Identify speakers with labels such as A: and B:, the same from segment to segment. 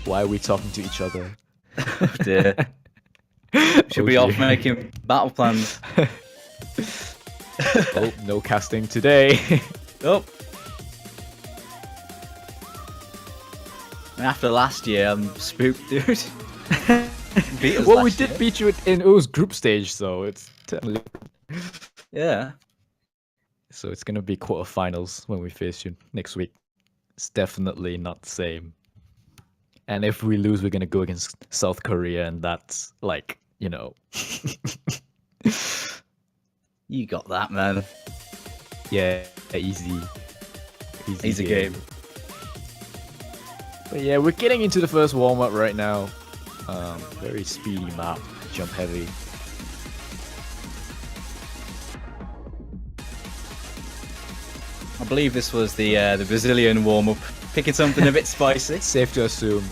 A: Why are we talking to each other?
B: Oh dear. Should be off making battle plans.
A: Oh, no casting today.
B: Oh. After last year, I'm spooked, dude. Beat us
A: Well, we
B: last
A: did
B: year.
A: beat you in it was group stage, so it's technically.
B: Yeah.
A: So it's gonna be quarterfinals when we face you next week. It's definitely not the same. And if we lose, we're gonna go against South Korea, and that's like, you know.
B: You got that, man.
A: Yeah, easy.
B: Easy game.
A: But yeah, we're getting into the first warm-up right now. Very speedy map, jump heavy.
B: I believe this was the Brazilian warm-up. Picking something a bit spicy.
A: Safe to assume.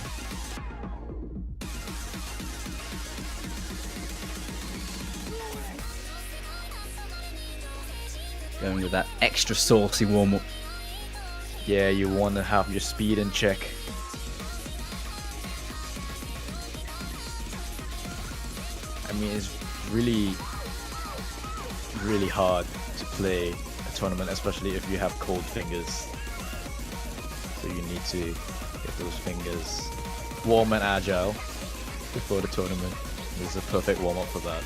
B: Going with that extra saucy warm-up.
A: Yeah, you want to have your speed in check. I mean, it's really hard to play a tournament, especially if you have cold fingers. So you need to get those fingers warm and agile before the tournament. This is a perfect warm-up for that.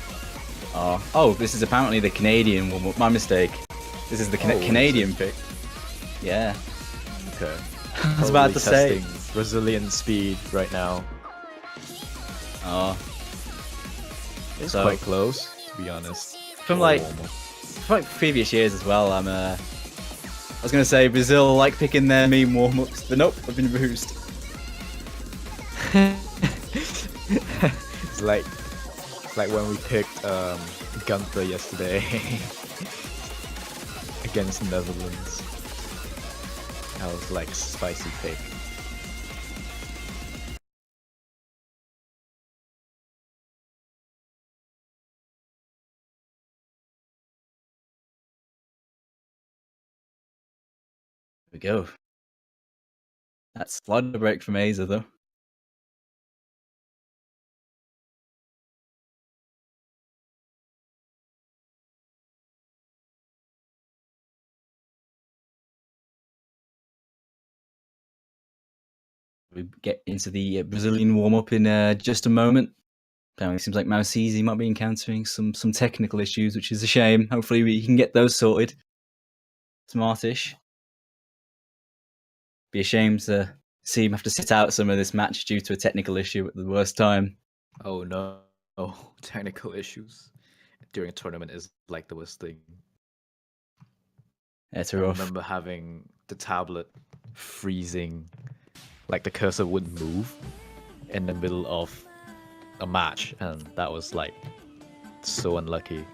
B: Oh, this is apparently the Canadian warm-up. My mistake. This is the Canadian pick. Yeah.
A: Okay.
B: I was about to say.
A: Brazilian speed right now.
B: Oh.
A: It's
B: So-
A: quite close, to be honest.
B: From
A: for a
B: like,
A: warm-up.
B: from previous years as well, I was gonna say Brazil like picking their meme warm-ups, but nope, I've been boozed.
A: It's like when we picked Gunther yesterday against Netherlands. That was like spicy pick.
B: Here we go. That slider break from Aza though. We get into the Brazilian warm-up in just a moment. Apparently, it seems like Mausizi might be encountering some technical issues, which is a shame. Hopefully, we can get those sorted. Smartish. Be a shame to see him have to sit out some of this match due to a technical issue at the worst time.
A: Oh no. Oh, technical issues during a tournament is like the worst thing.
B: It's
A: I
B: rough.
A: remember having the tablet freezing, like the cursor wouldn't move in the middle of a match, and that was like so unlucky.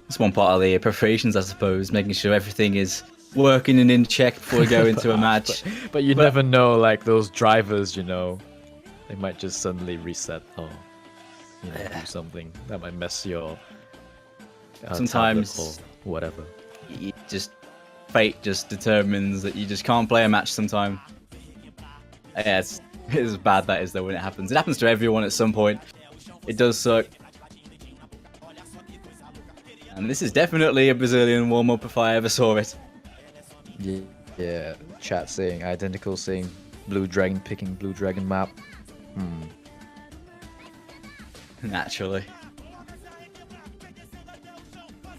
B: It's one part of the preparations, I suppose, making sure everything is working and in check before we go into a match.
A: But you never know, like those drivers, you know, they might just suddenly reset or do something that might mess your
B: Sometimes
A: tablet or whatever.
B: Fate just determines that you just can't play a match sometime. Yeah, it's bad that is though when it happens. It happens to everyone at some point. It does suck. And this is definitely a Brazilian warm-up if I ever saw it.
A: Yeah, chat saying identical, saying Blue Dragon picking Blue Dragon map.
B: Naturally.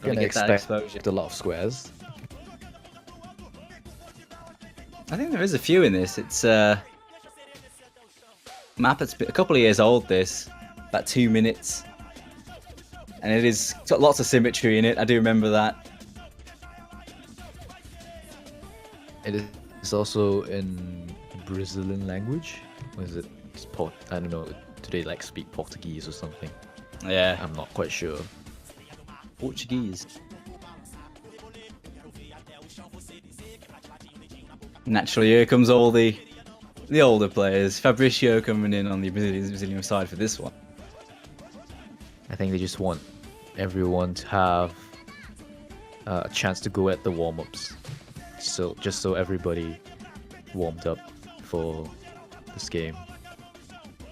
A: Gonna
B: get that
A: expect
B: exposure.
A: a lot of squares.
B: I think there is a few in this. It's a map that's a couple of years old, this. About 2 minutes. And it's got lots of symmetry in it, I do remember that.
A: It is also in Brazilian language. Or is it? I don't know. Do they like speak Portuguese or something?
B: Yeah.
A: I'm not quite sure.
B: Portuguese. Naturally, here comes all the older players. Fabricio coming in on the Brazilian side for this one.
A: I think they just want everyone to have a chance to go at the warm-ups. So just so everybody warmed up for this game.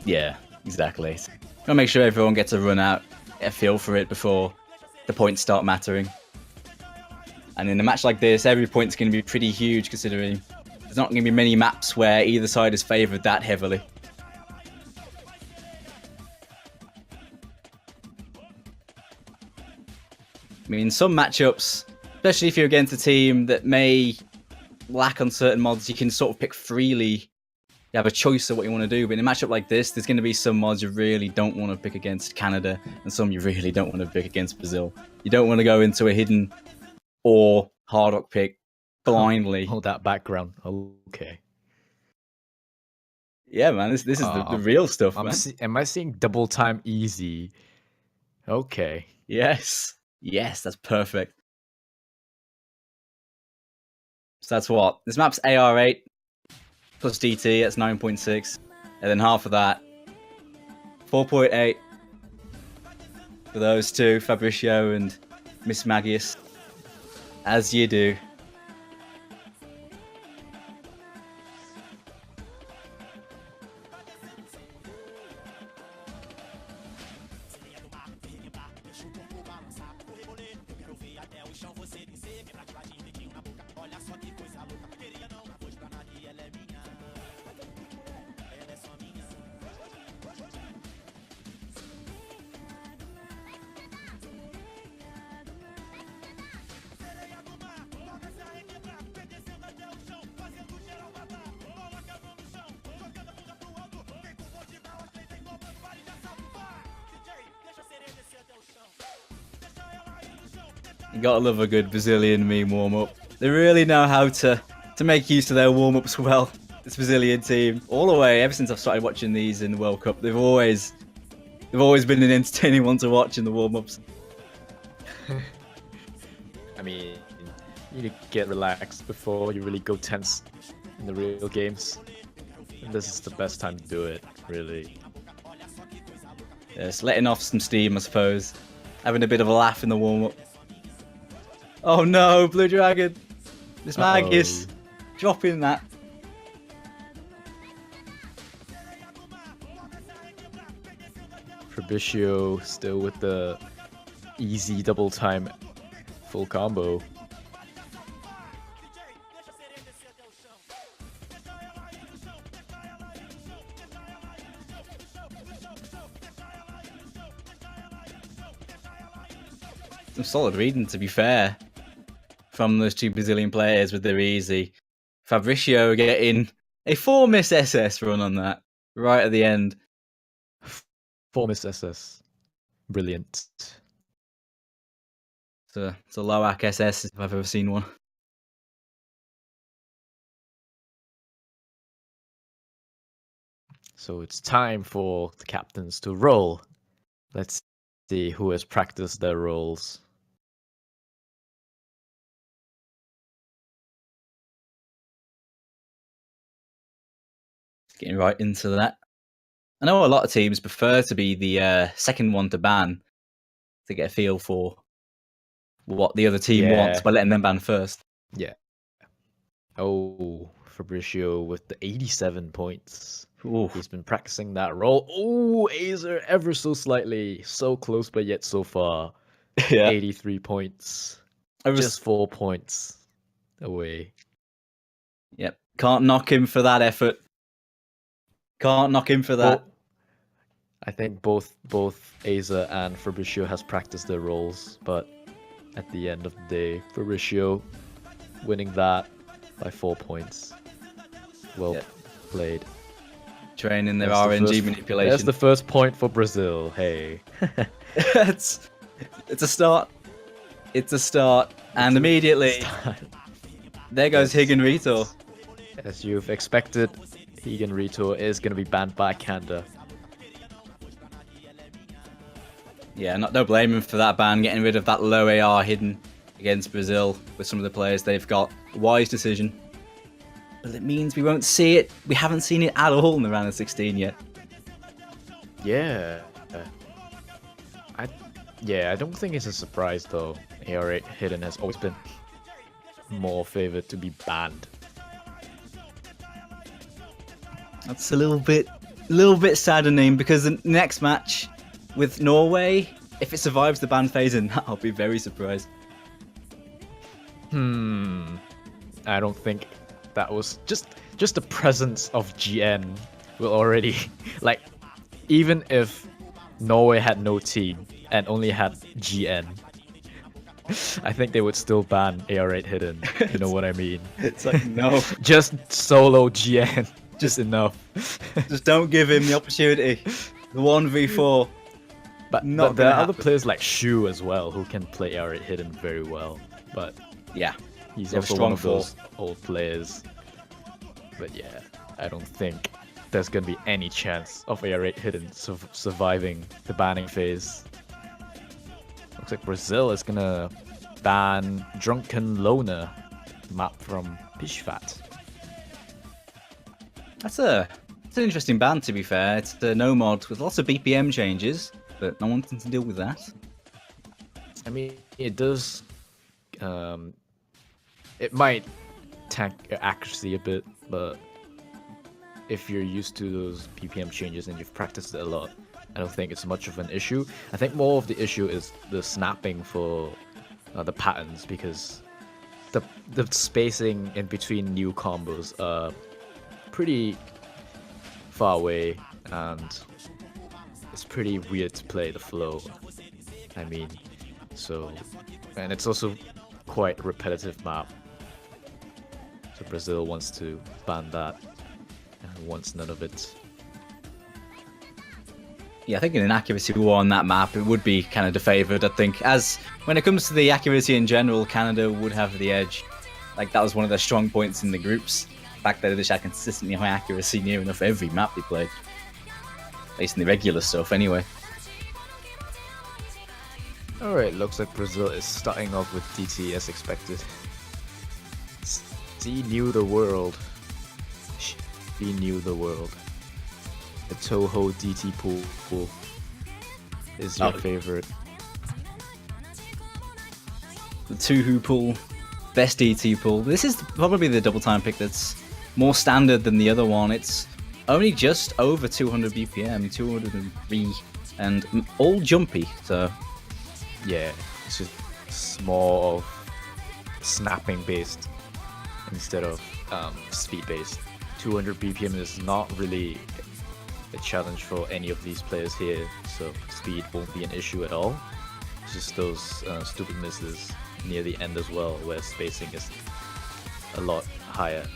B: Yeah, exactly. Gotta make sure everyone gets a run out, get a feel for it before the points start mattering. And in a match like this, every point's going to be pretty huge, considering there's not going to be many maps where either side is favoured that heavily. I mean, some matchups, especially if you're against a team that may lack on certain mods, you can sort of pick freely. You have a choice of what you want to do. But in a matchup like this, there's going to be some mods you really don't want to pick against Canada, and some you really don't want to pick against Brazil. You don't want to go into a hidden or hard rock pick blindly.
A: Oh, that background. Okay.
B: Yeah, man, this is the real stuff, man.
A: Am I seeing double time easy? Okay.
B: Yes, that's perfect. So that's what? This map's AR8 plus DT, that's 9.6. And then half of that, 4.8 for those two, Fabricio and Miss Magius. As you do. You gotta love a good Brazilian meme warm-up. They really know how to make use of their warm-ups well. This Brazilian team, all the way, ever since I've started watching these in the World Cup, they've always been an entertaining one to watch in the warm-ups.
A: I mean, you need to get relaxed before you really go tense in the real games. And this is the best time to do it, really.
B: Just letting off some steam, I suppose. Having a bit of a laugh in the warm-up. Oh no, Blue Dragon! Miss Magius dropping that.
A: Fabricio still with the easy double time full combo.
B: Some solid reading, to be fair, from those two Brazilian players with their easy. Fabricio getting a 4 miss SS run on that right at the end.
A: 4 miss SS. Brilliant.
B: It's a low AC SS if I've ever seen one.
A: So it's time for the captains to roll. Let's see who has practiced their roles.
B: Getting right into that. I know a lot of teams prefer to be the second one to ban to get a feel for what the other team wants by letting them ban first.
A: Yeah. Oh, Fabricio with the 87 points.
B: Ooh.
A: He's been practicing that role. Oh, Azer ever so slightly. So close, but yet so far.
B: Yeah.
A: 83 points. Just 4 points away.
B: Yep. Can't knock him for that effort. Can't knock him for that.
A: I think both Aza and Fabricio has practiced their roles, but at the end of the day, Fabricio winning that by 4 points. Well played.
B: Training their RNG manipulation.
A: That's the first point for Brazil. Hey.
B: it's a start. It's a start. And immediately, there goes Higan Rito.
A: As you've expected, Higan Rito is going to be banned by Canada.
B: Yeah, no blame him for that ban, getting rid of that low AR hidden against Brazil with some of the players they've got. Wise decision. But it means we won't see it. We haven't seen it at all in the round of 16 yet.
A: Yeah. I don't think it's a surprise though. AR8 hidden has always been more favored to be banned.
B: That's a little bit saddening because the next match with Norway, if it survives the ban phase, and I'll be very surprised.
A: I don't think that was just the presence of GN will already like, even if Norway had no team and only had GN, I think they would still ban AR8 hidden. You know what I mean?
B: It's like, no,
A: just solo GN, just enough.
B: just don't give him the opportunity. The 1v4.
A: But there are other players like Shu as well who can play AR8 hidden very well. But
B: yeah,
A: he's also one of those old players. But yeah, I don't think there's gonna be any chance of AR8 hidden surviving the banning phase. Looks like Brazil is gonna ban Drunken Loner map from Pishfat.
B: It's an interesting ban, to be fair. It's the no mod with lots of BPM changes, but no one can deal with that.
A: I mean, it does. It might tank accuracy a bit, but if you're used to those BPM changes and you've practiced it a lot, I don't think it's much of an issue. I think more of the issue is the snapping for the patterns, because the spacing in between new combos are pretty far away, and it's pretty weird to play the flow. I mean, so, and it's also quite a repetitive map. So Brazil wants to ban that and wants none of it.
B: Yeah, I think in an accuracy war on that map, it would be Canada favoured. I think, as when it comes to the accuracy in general, Canada would have the edge. Like, that was one of their strong points in the groups. The fact that they just had consistently high accuracy near enough every map they played. At least in the regular stuff, anyway.
A: Alright, looks like Brazil is starting off with DT as expected. She knew the world. She knew the world. The Toho DT pool is your favorite.
B: The Tuhu pool, best DT pool. This is probably the double time pick that's more standard than the other one. It's only just over 200 BPM, 203, and all jumpy, so...
A: Yeah, it's just more of snapping based instead of speed based. 200 BPM is not really a challenge for any of these players here, so speed won't be an issue at all. It's just those stupid misses near the end as well, where spacing is a lot higher.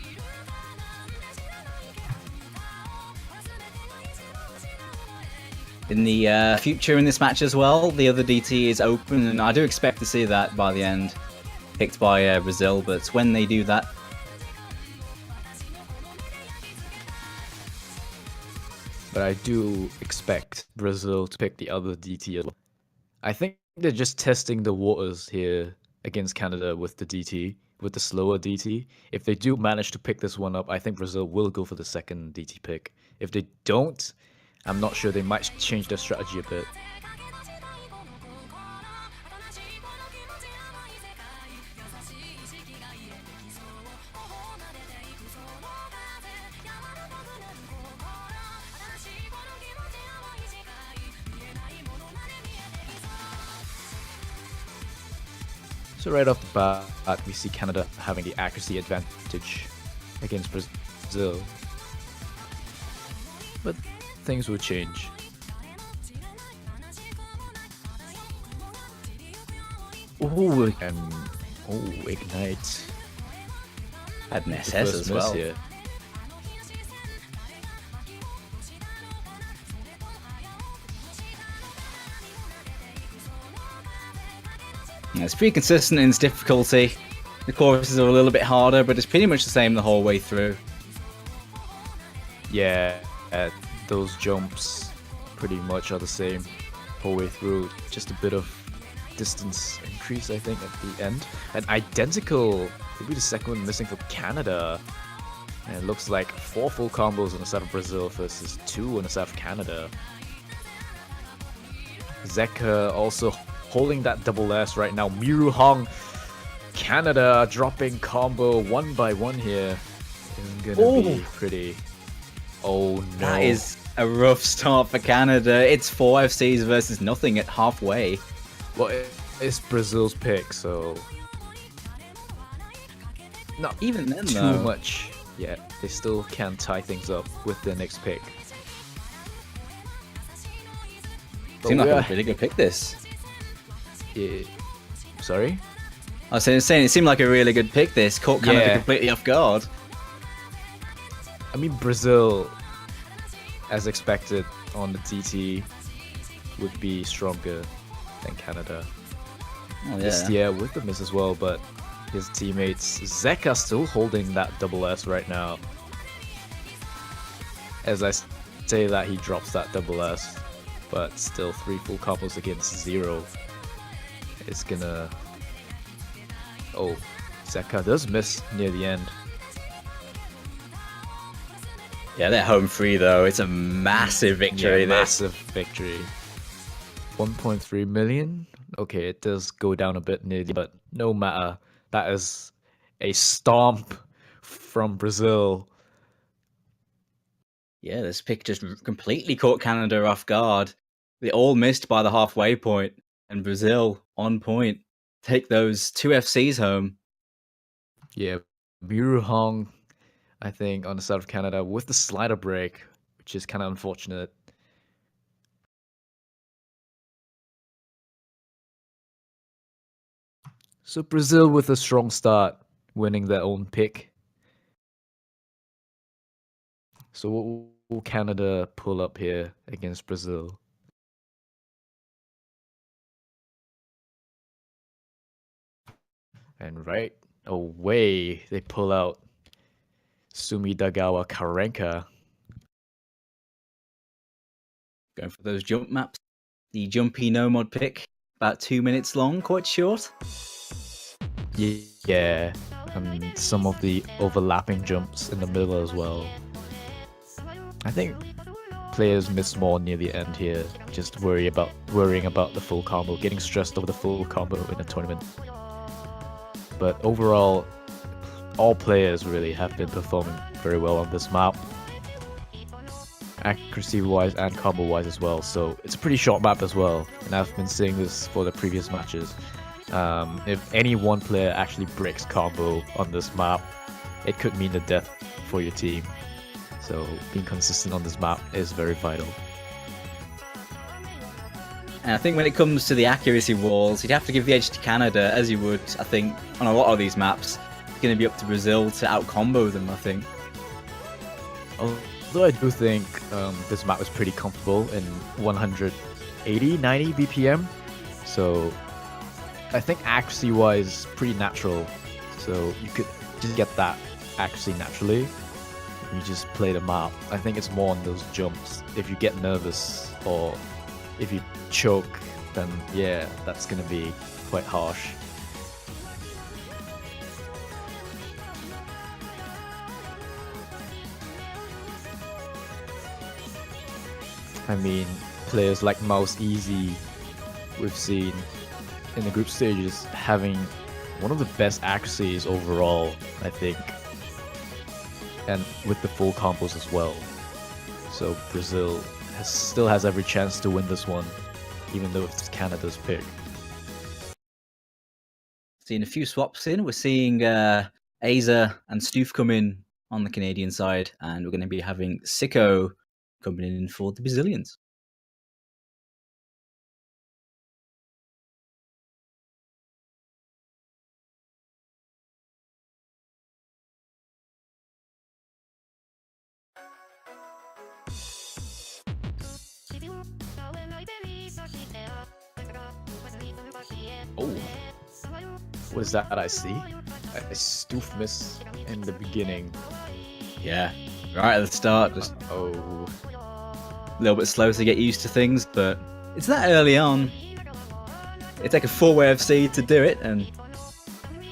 B: In the future in this match as well, the other DT is open, and I do expect to see that by the end, picked by Brazil, but when they do that...
A: But I do expect Brazil to pick the other DT as well. I think they're just testing the waters here against Canada with the DT, with the slower DT. If they do manage to pick this one up, I think Brazil will go for the second DT pick. If they don't, I'm not sure, they might change their strategy a bit. So right off the bat, we see Canada having the accuracy advantage against Brazil. But things will change.
B: Ooh,
A: And Ignite
B: had an SS as well.
A: Here.
B: It's pretty consistent in its difficulty. The choruses are a little bit harder, but it's pretty much the same the whole way through.
A: Yeah, those jumps pretty much are the same whole way through. Just a bit of distance increase, I think, at the end. And identical, maybe the second one missing for Canada. And it looks like 4 full combos on the side of Brazil versus 2 on the side of Canada. Zeka also holding that double S right now. Miru Hong, Canada dropping combo 1 by 1 here. Isn't gonna be pretty. Oh no.
B: That is a rough start for Canada. It's 4 FCs versus nothing at halfway.
A: Well, it's Brazil's pick, so not
B: Even then,
A: too
B: though,
A: much. Yeah, they still can tie things up with their next pick.
B: seemed like a really good pick. This.
A: Yeah. Sorry?
B: I was saying it seemed like a really good pick. This caught Canada
A: Yeah.
B: completely off guard.
A: I mean, Brazil, as expected on the TT, would be stronger than Canada.
B: Oh,
A: This year with the miss as well, but his teammates Zeka still holding that double S right now. As I say that, he drops that double S, but still 3 full combos against 0. It's gonna... Oh, Zeka does miss near the end.
B: Yeah, they're home free though. It's a massive victory.
A: Yeah,
B: This.
A: massive victory. 1.3 million? Okay, it does go down a bit nearly, but no matter. That is a stomp from Brazil.
B: Yeah, this pick just completely caught Canada off guard. They all missed by the halfway point, and Brazil on point take those 2 FCs home.
A: Yeah, Miru Hong, I think, on the side of Canada with the slider break, which is kind of unfortunate. So Brazil with a strong start, winning their own pick. So what will Canada pull up here against Brazil? And right away, they pull out Sumidagawa Karenka.
B: Going for those jump maps. The jumpy nomad pick, about 2 minutes long, quite short.
A: Yeah, and some of the overlapping jumps in the middle as well. I think players miss more near the end here, just worrying about the full combo, getting stressed over the full combo in a tournament. But overall, all players really have been performing very well on this map, accuracy-wise and combo-wise as well. So it's a pretty short map as well, and I've been saying this for the previous matches. If any one player actually breaks combo on this map, it could mean the death for your team. So being consistent on this map is very vital.
B: And I think when it comes to the accuracy walls, you'd have to give the edge to Canada, as you would, I think, on a lot of these maps. It's going to be up to Brazil to out-combo them, I think.
A: Although I do think this map is pretty comfortable in 180, 90 BPM. So I think accuracy-wise, pretty natural. So you could just get that accuracy naturally. You just play the map. I think it's more on those jumps. If you get nervous or if you choke, then yeah, that's gonna be quite harsh. I mean, players like Mouse Easy, we've seen in the group stages having one of the best accuracies overall, I think. And with the full combos as well. So Brazil still has every chance to win this one, even though it's Canada's pick.
B: Seeing a few swaps in, we're seeing Aza and Stoof come in on the Canadian side, and we're going to be having Sicko coming in for the Brazilians.
A: Oh, what is that I see? A Stoof miss in the beginning.
B: Yeah, right at the start, just
A: Oh,
B: a little bit slow to get used to things, but it's that early on. It'd take a 4-way FC to do it, and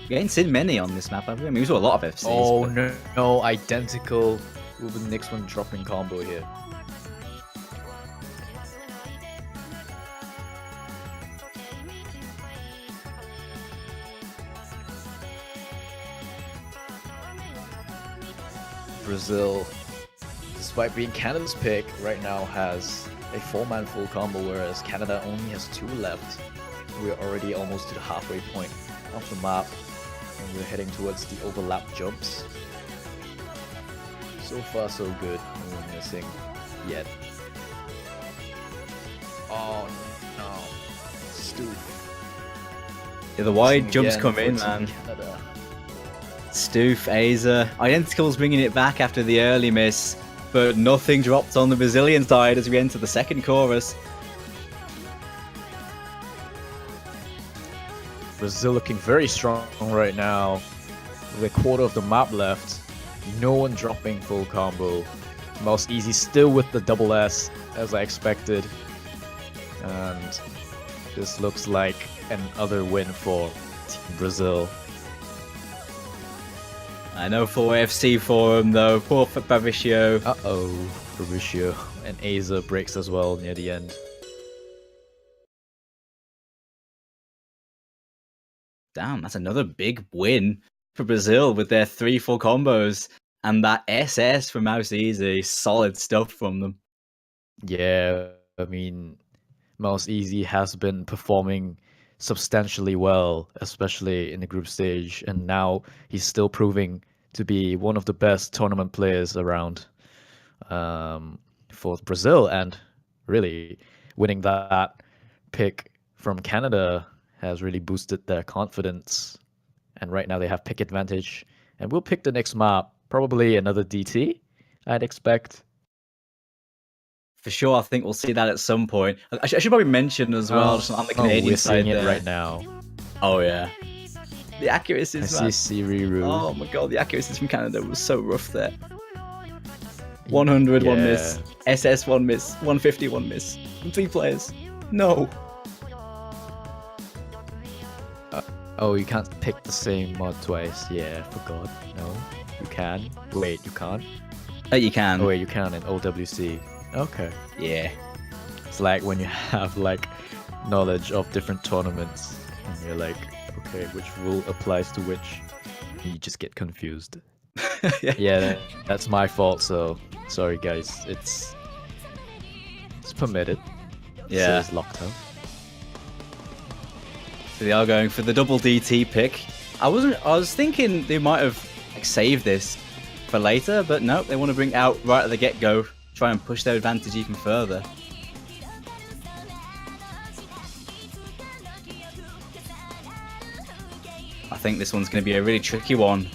B: we ain't seen many on this map, have we? I mean, we saw a lot of FCs.
A: oh
B: but...
A: no, identical. Will the next one dropping combo here? Brazil despite being Canada's pick, right now has a 4-man full combo, whereas Canada only has 2 left. We're already almost to the halfway point of the map, and we're heading towards the overlap jumps. So far, so good. No one missing yet. Oh no, Stu.
B: Yeah, the wide
A: Missing
B: jumps
A: again
B: come
A: for
B: in,
A: Team
B: man.
A: Canada.
B: Stoof, Aza, Identical's bringing it back after the early miss, but nothing dropped on the Brazilian side as we enter the second chorus.
A: Brazil looking very strong right now. With a quarter of the map left. No one dropping full combo. Mouse Easy still with the double S as I expected. And this looks like another win for Team Brazil.
B: I know for OWC for him though, poor Fabricio.
A: Uh-oh, Fabricio. And Aza breaks as well near the end.
B: Damn, that's another big win for Brazil with their 3 full combos. And that SS from Mouse Easy, solid stuff from them.
A: Yeah, I mean, Mouse Easy has been performing substantially well, especially in the group stage, and now he's still proving to be one of the best tournament players around for Brazil, and really winning that pick from Canada has really boosted their confidence. And right now they have pick advantage, and we'll pick the next map, probably another DT, I'd expect.
B: For sure, I think we'll see that at some point. I should probably mention as well, just on the Canadian
A: we're
B: side
A: seeing it
B: there.
A: right now.
B: Oh yeah, the accuracies,
A: I
B: man.
A: see Siriru.
B: Oh my god, the accuracies from Canada was so rough there. 100, 1 miss. SS, 1 miss. 150, 1 miss. From 3 players. No.
A: Oh, you can't pick the same mod twice. Yeah, I forgot. No, you can. Wait, you can't?
B: You can.
A: Oh, wait, you can in OWC. Okay.
B: Yeah.
A: It's like when you have like knowledge of different tournaments and you're like, okay, which rule applies to which? And you just get confused. Yeah, that's my fault, so sorry guys. It's permitted.
B: Yeah.
A: It's locked out.
B: So they are going for the double DT pick. I was thinking they might have like saved this for later, but no, they want to bring it out right at the get-go, try and push their advantage even further. I think this one's going to be a really tricky one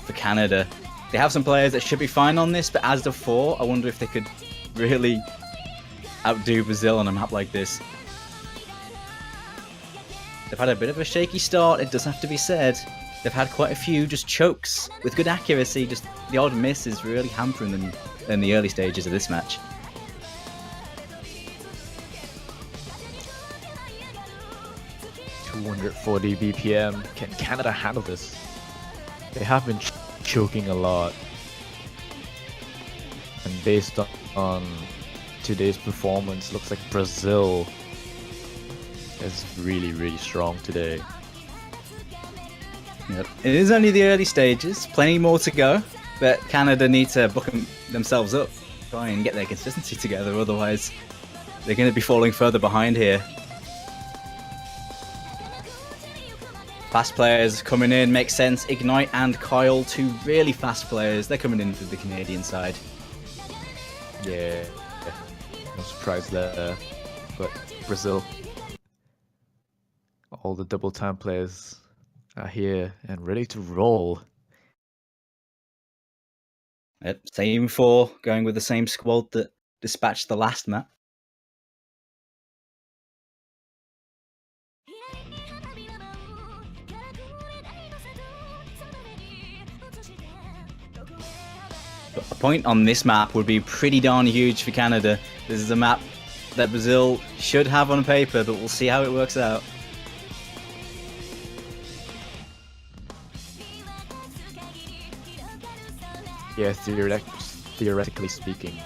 B: for Canada. They have some players that should be fine on this, but as the 4, I wonder if they could really outdo Brazil on a map like this. They've had a bit of a shaky start, it does have to be said. They've had quite a few just chokes with good accuracy, just the odd miss is really hampering them in the early stages of this match.
A: .240 BPM. Can Canada handle this? They have been choking a lot. And based on today's performance, looks like Brazil is really, really strong today.
B: Yep. It is only the early stages, plenty more to go, but Canada need to book themselves up, try and get their consistency together, otherwise they're going to be falling further behind here. Fast players coming in, makes sense. Ignite and Kyle, 2 really fast players, they're coming in through the Canadian side.
A: Yeah, no surprise there, but Brazil, all the double time players are here and ready to roll.
B: Yep, same 4, going with the same squad that dispatched the last map. But a point on this map would be pretty darn huge for Canada. This is a map that Brazil should have on paper, but we'll see how it works out.
A: Yeah, theoretically speaking,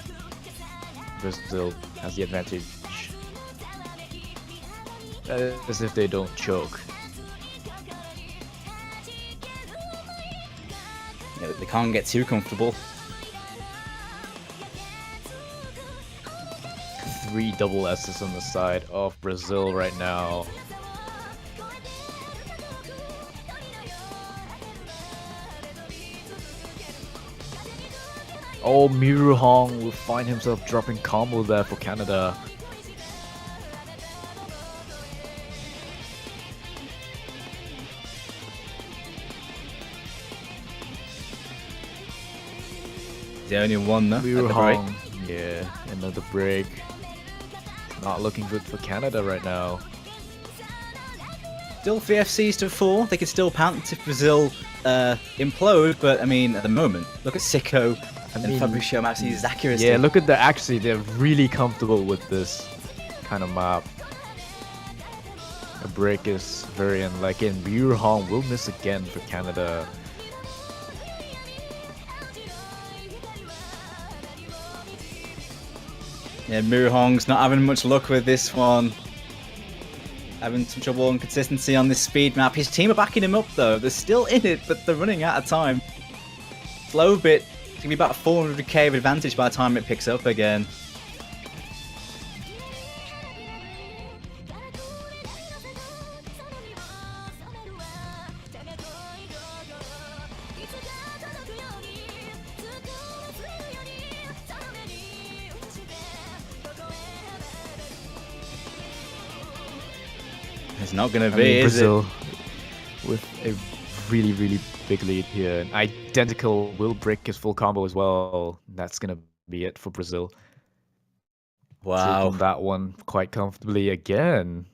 A: Brazil has the advantage. As if they don't choke.
B: Yeah, they can't get too comfortable.
A: 3 double S's on the side of Brazil right now. Oh, Miru Hong will find himself dropping combo there for Canada.
B: The only one though.
A: Miru Hong, yeah, another break. Not looking good for Canada right now.
B: Still 3 FCs to 4. They could still pounce if Brazil implode, but I mean, at the moment, look at Sicko and Fabricio Mausi's accuracy.
A: Yeah, look at the accuracy. They're really comfortable with this kind of map. A break is very unlikely, and Miru Hong will miss again for Canada.
B: Yeah, Miru Hong's not having much luck with this one. Having some trouble and consistency on this speed map. His team are backing him up though. They're still in it, but they're running out of time. Slow bit. It's going to be about 400k of advantage by the time it picks up again. It's not going to be, is
A: Brazil with a really, really big lead here. An identical will break his full combo as well. That's going to be it for Brazil.
B: Wow.
A: Taking that one quite comfortably again.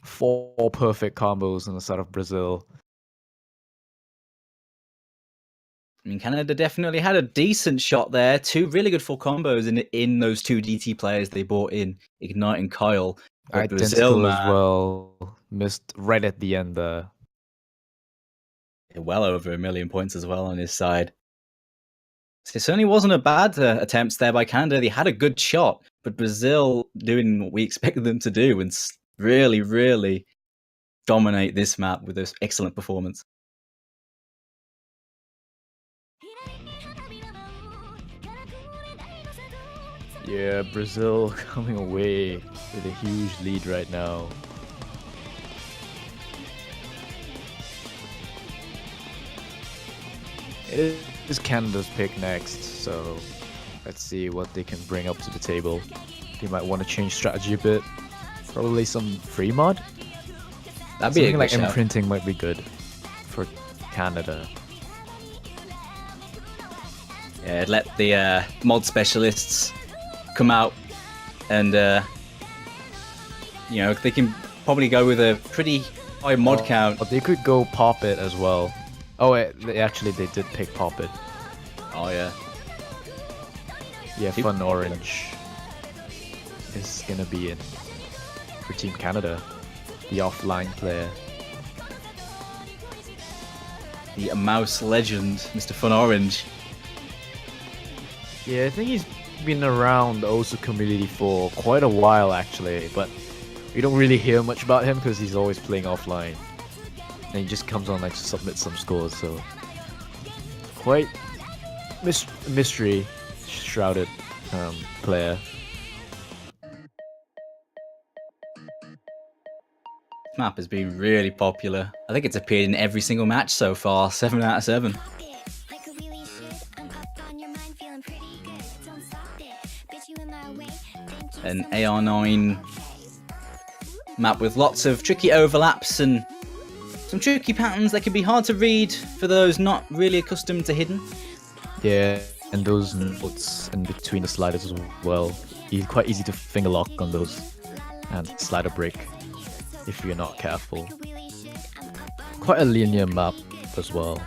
A: 4 perfect combos on the side of Brazil.
B: I mean, Canada definitely had a decent shot there. 2 really good full combos in those 2 DT players they brought in, Ignite and Kyle. But
A: Identical
B: Brazil,
A: as well. Missed right at the end there.
B: Well over 1 million points as well on his side. So it certainly wasn't a bad attempts there by Canada. They had a good shot, but Brazil doing what we expected them to do and really, really dominate this map with this excellent performance.
A: Yeah, Brazil coming away with a huge lead right now. It is Canada's pick next, so let's see what they can bring up to the table. They might want to change strategy a bit. Probably some free mod.
B: That'd be
A: Something like
B: shout.
A: imprinting might be good for Canada.
B: Yeah, let the mod specialists come out and you know, they can probably go with a pretty high mod count.
A: But they could go pop it as well. Oh, actually they did pick pop it.
B: Oh yeah.
A: Yeah, Fun Orange is gonna be in for Team Canada, the offline player.
B: The mouse legend, Mr. Fun Orange.
A: Yeah, I think he's been around the OWC community for quite a while actually, but we don't really hear much about him because he's always playing offline. And he just comes on like to submit some scores, so quite mystery shrouded player.
B: This map has been really popular. I think it's appeared in every single match so far, 7 out of 7. An AR9 map with lots of tricky overlaps and some tricky patterns that can be hard to read for those not really accustomed to hidden.
A: Yeah, and those notes in between the sliders as well. Quite easy to finger lock on those and slider break if you're not careful. Quite a linear map as well.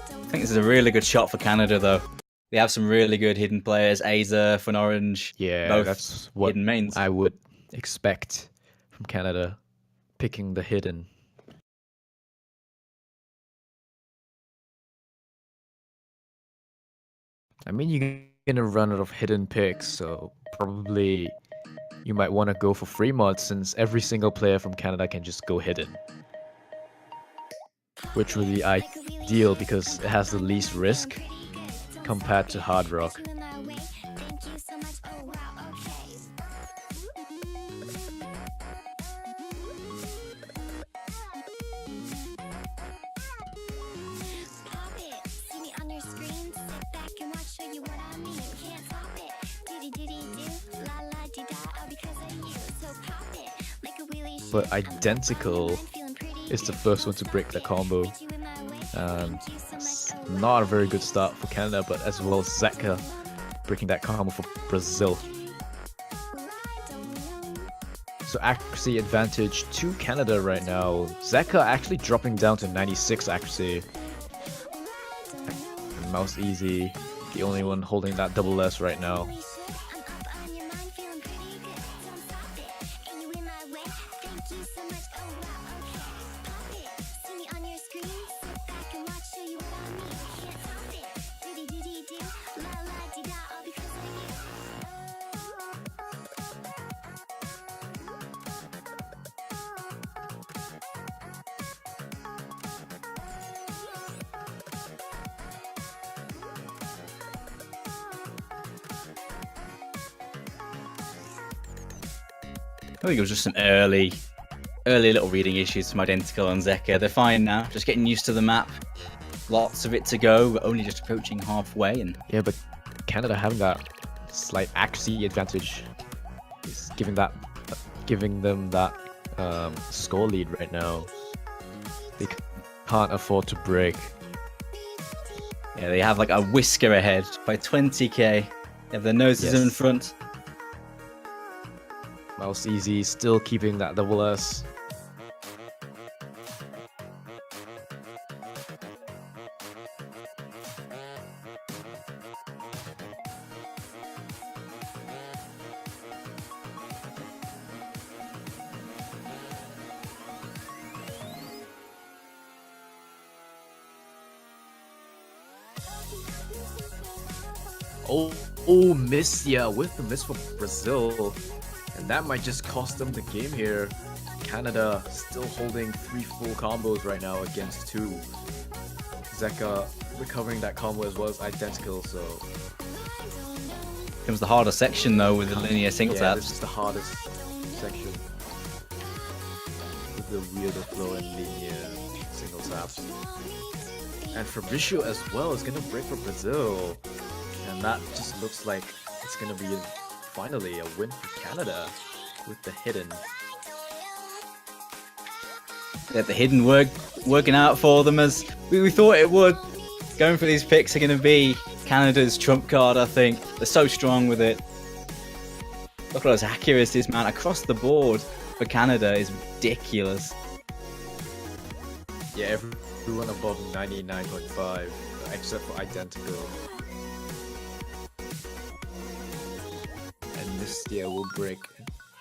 B: I think this is a really good shot for Canada though. They have some really good hidden players, Aza, Fun Orange,
A: Yeah,
B: both
A: that's what
B: hidden mains.
A: I would expect from Canada, picking the hidden. I mean, you're gonna run out of hidden picks, so probably you might want to go for free mods since every single player from Canada can just go hidden. which would be ideal because it has the least risk compared to hard rock. But Identical is the first one to break the combo. And it's not a very good start for Canada, but as well as Zeka breaking that combo for Brazil. So accuracy advantage to Canada right now. Zeka actually dropping down to 96 accuracy. And Mouse Easy, the only one holding that double S right now.
B: I think it was just some early little reading issues from Identical and Zeka. They're fine now, just getting used to the map. Lots of it to go, we're only just approaching halfway. And
A: yeah, but Canada having that slight accuracy advantage is giving them that score lead right now. They can't afford to break.
B: Yeah, they have like a whisker ahead by 20k. They have their noses in front.
A: Mouse Easy still keeping that double S. Miss, yeah, with the miss for Brazil. And that might just cost them the game here. Canada still holding 3 full combos right now against 2. Zeka recovering that combo as well as Identical, so...
B: Comes the harder section though with the linear single taps.
A: This is the hardest section. With the weirder flow and linear single taps. And Fabricio as well is gonna break for Brazil. And that just looks like it's gonna be finally a win for Canada with the hidden.
B: Yeah, the hidden working out for them as we thought it would. Going for these picks are going to be Canada's trump card, I think. They're so strong with it. Look at those accuracies, man. Across the board for Canada is ridiculous.
A: Yeah, everyone above 99.5 except for Identical. This year will break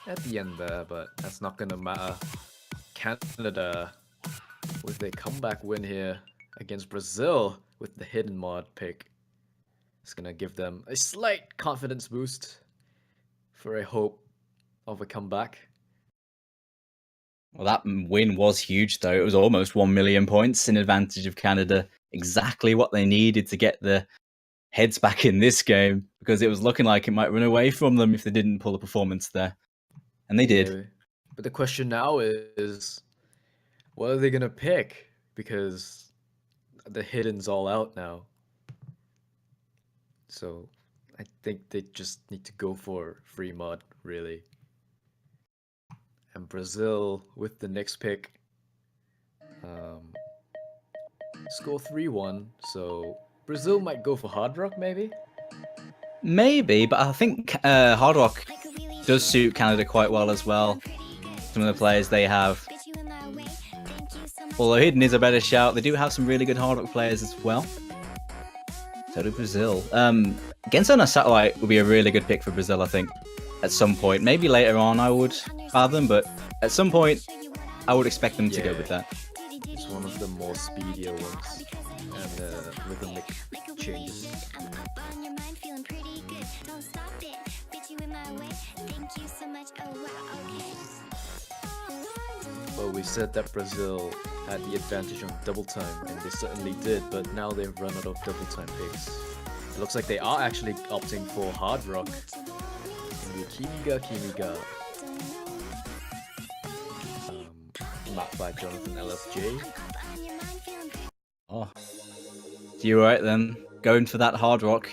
A: at the end there, but that's not gonna matter. Canada with a comeback win here against Brazil with the hidden mod pick. It's gonna give them a slight confidence boost for a hope of a comeback.
B: Well, that win was huge though. It was almost 1 million points in advantage of Canada. Exactly what they needed to get the heads back in this game, because it was looking like it might run away from them if they didn't pull a performance there. And they did.
A: Yeah. But the question now is, what are they going to pick? Because the hidden's all out now. So I think they just need to go for free mod, really. And Brazil with the next pick. Score 3-1, so Brazil might go for Hard Rock, maybe?
B: Maybe, but I think Hard Rock does suit Canada quite well as well. Some of the players they have. Although Hidden is a better shout, they do have some really good Hard Rock players as well. So do Brazil. Against on a Satellite would be a really good pick for Brazil, I think. At some point. Maybe later on I would fathom, but at some point I would expect them to go with that.
A: It's one of the more speedier ones. And rhythmic changes. Well, we said that Brazil had the advantage on double time, and they certainly did, but now they've run out of double time picks. It looks like they are actually opting for Hard Rock in the Kimiga map by Jonathan LFJ.
B: Oh, you're right then. Going for that Hard Rock.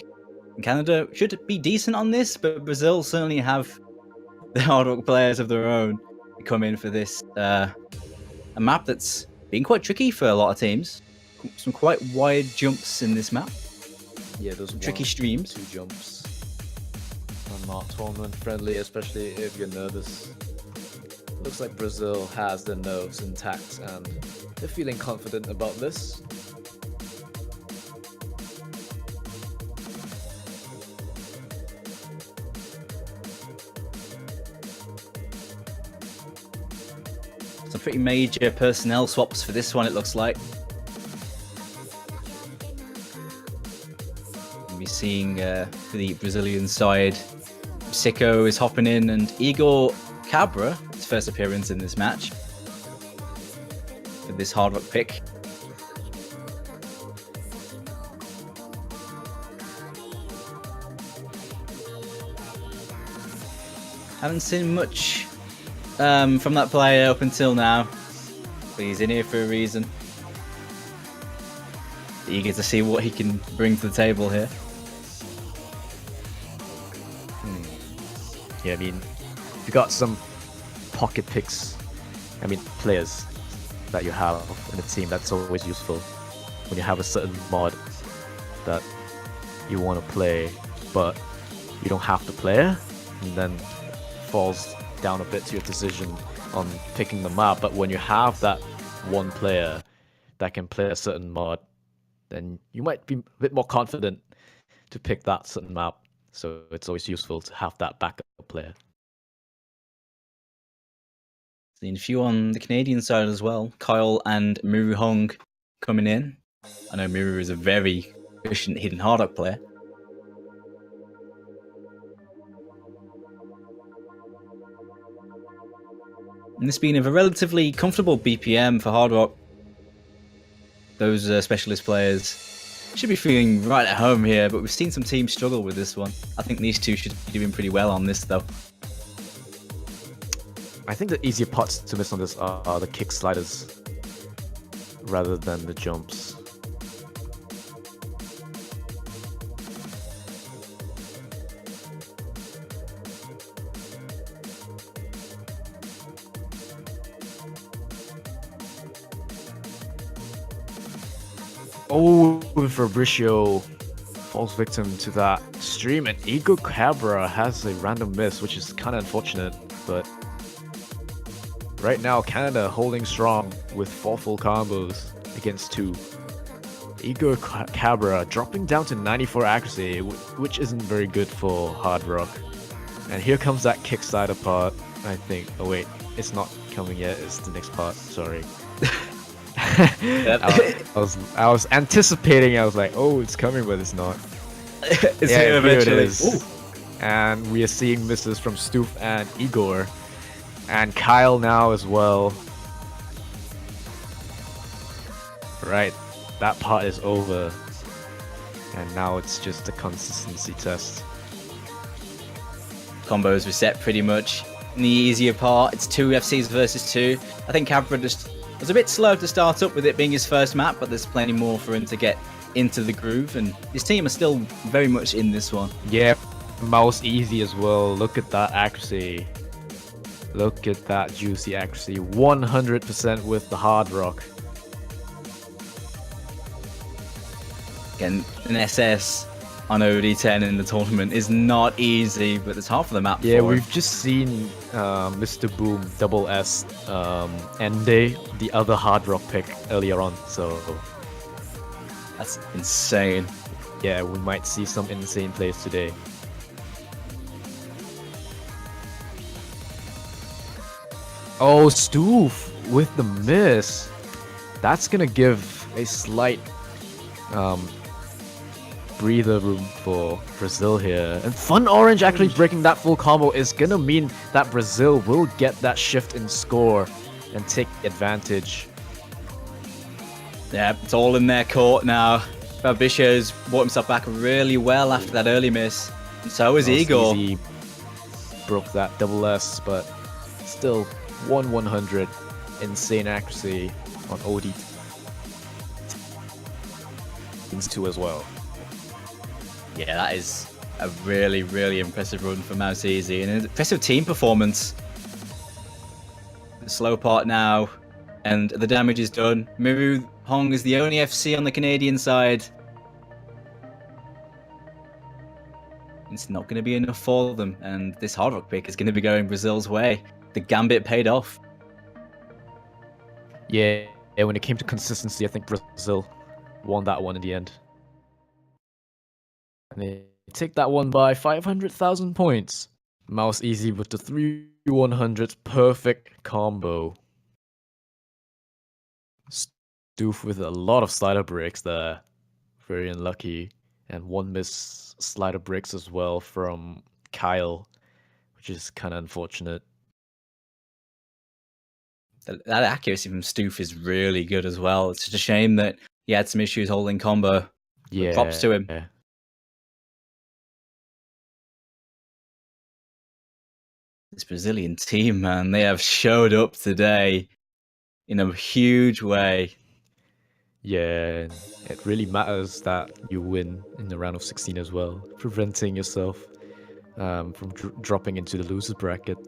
B: Canada should be decent on this, but Brazil certainly have the Hard Rock players of their own to come in for this. A map that's been quite tricky for a lot of teams. Some quite wide jumps in this map.
A: Yeah, those
B: tricky streams.
A: 2 jumps are not tournament friendly, especially if you're nervous. Looks like Brazil has their nerves intact and they're feeling confident about this.
B: Some pretty major personnel swaps for this one, it looks like. We'll be seeing for the Brazilian side, Sicko is hopping in, and Igor Cabra, his first appearance in this match, for this Hard Rock pick. Haven't seen much from that player up until now, but he's in here for a reason. Eager to see what he can bring to the table here.
A: Yeah, I mean, if you got some pocket picks, I mean, players that you have in a team, that's always useful. When you have a certain mod that you want to play, but you don't have the player, and then falls down a bit to your decision on picking the map. But when you have that one player that can play a certain mod, then you might be a bit more confident to pick that certain map. So it's always useful to have that backup player.
B: Seen a few on the Canadian side as well. Kyle and Miru Hong coming in. I know Miru is a very efficient hidden Hard Rock player. And this being a relatively comfortable BPM for Hard Rock. Those specialist players should be feeling right at home here, but we've seen some teams struggle with this one. I think these two should be doing pretty well on this though.
A: I think the easier parts to miss on this are the kick sliders rather than the jumps. Oh, Fabricio falls victim to that stream, and Ego Cabra has a random miss, which is kind of unfortunate, but right now Canada holding strong with 4 full combos against 2. Ego Cabra dropping down to 94 accuracy, which isn't very good for Hard Rock. And here comes that kickstarter part, I think. Oh wait, it's not coming yet, it's the next part, sorry. I was anticipating. I was like, oh, it's coming, but it's not.
B: It's here eventually.
A: It is. And we are seeing misses from Stoof and Igor, and Kyle now as well. Right, that part is over, and now it's just a consistency test.
B: Combos reset pretty much. In the easier part, it's 2 FCs versus 2. I think Cabra just was a bit slow to start up with it being his first map, but there's plenty more for him to get into the groove, and his team are still very much in this one.
A: Yeah, mouse easy as well. Look at that accuracy. Look at that juicy accuracy. 100% with the Hard Rock.
B: Again, an SS on OD10 in the tournament is not easy, but it's half of the map.
A: Yeah, we've just seen Mr. Boom double S Ende, the other Hard Rock pick earlier on, so
B: that's insane.
A: Yeah, we might see some insane plays today. Oh, Stoof with the miss. That's gonna give a slight breather room for Brazil here. And Fun Orange actually breaking that full combo is gonna mean that Brazil will get that shift in score and take advantage.
B: Yeah, it's all in their court now. Fabrizio's brought himself back really well after that early miss. And so is Igor.
A: Easy broke that double S, but still 1/100. Insane accuracy on OD. Two as well.
B: Yeah, that is a really, really impressive run for Mouse Easy and an impressive team performance. The slow part now, and the damage is done. Miru Hong is the only FC on the Canadian side. It's not going to be enough for them, and this Hard Rock pick is going to be going Brazil's way. The gambit paid off.
A: Yeah, when it came to consistency, I think Brazil won that one in the end. And they take that one by 500,000 points. Mouse Easy with the 3/100 perfect combo. Stoof with a lot of slider breaks there. Very unlucky. And one miss slider breaks as well from Kyle, which is kind of unfortunate.
B: That accuracy from Stoof is really good as well. It's just a shame that he had some issues holding combo.
A: Yeah.
B: Props to him. This Brazilian team, man, they have showed up today in a huge way.
A: Yeah, it really matters that you win in the round of 16 as well, preventing yourself from dropping into the loser's bracket,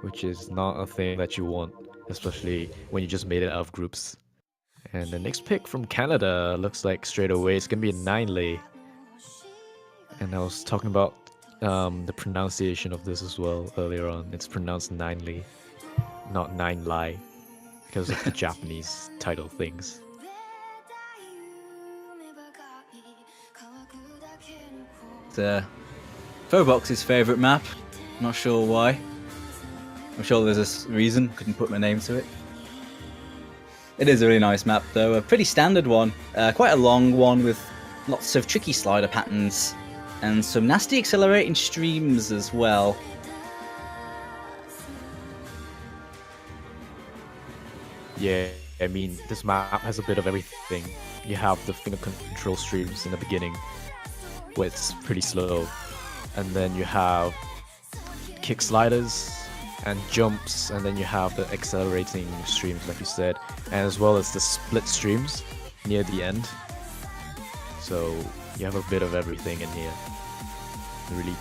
A: which is not a thing that you want, especially when you just made it out of groups. And the next pick from Canada looks like straight away it's going to be a 9-lay. And I was talking about the pronunciation of this as well earlier on. It's pronounced 9-lay, not 9-lie, because of the Japanese title things.
B: It's Phobox's favourite map. Not sure why. I'm sure there's a reason. Couldn't put my name to it. It is a really nice map though. A pretty standard one. Quite a long one with lots of tricky slider patterns and some nasty accelerating streams as well.
A: Yeah, I mean, this map has a bit of everything. You have the finger control streams in the beginning, where it's pretty slow. And then you have kick sliders and jumps, and then you have the accelerating streams, like you said, and as well as the split streams near the end. So you have a bit of everything in here. Really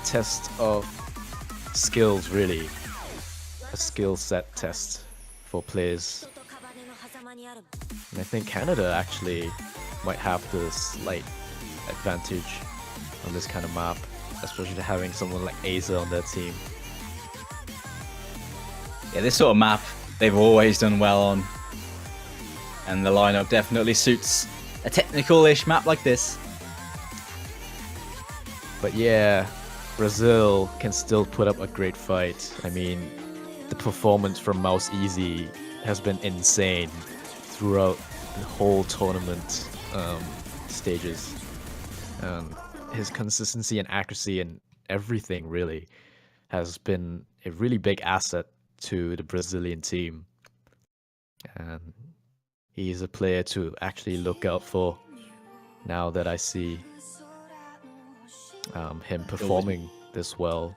A: test of skills, really. A skill set test for players. And I think Canada actually might have the slight advantage on this kind of map, especially having someone like Aza on their team.
B: Yeah, this sort of map they've always done well on, and the lineup definitely suits a technical-ish map like this.
A: But yeah, Brazil can still put up a great fight. I mean, the performance from Mouse Easy has been insane throughout the whole tournament stages. His consistency and accuracy and everything really has been a really big asset to the Brazilian team. And he's a player to actually look out for now that I see him performing this well.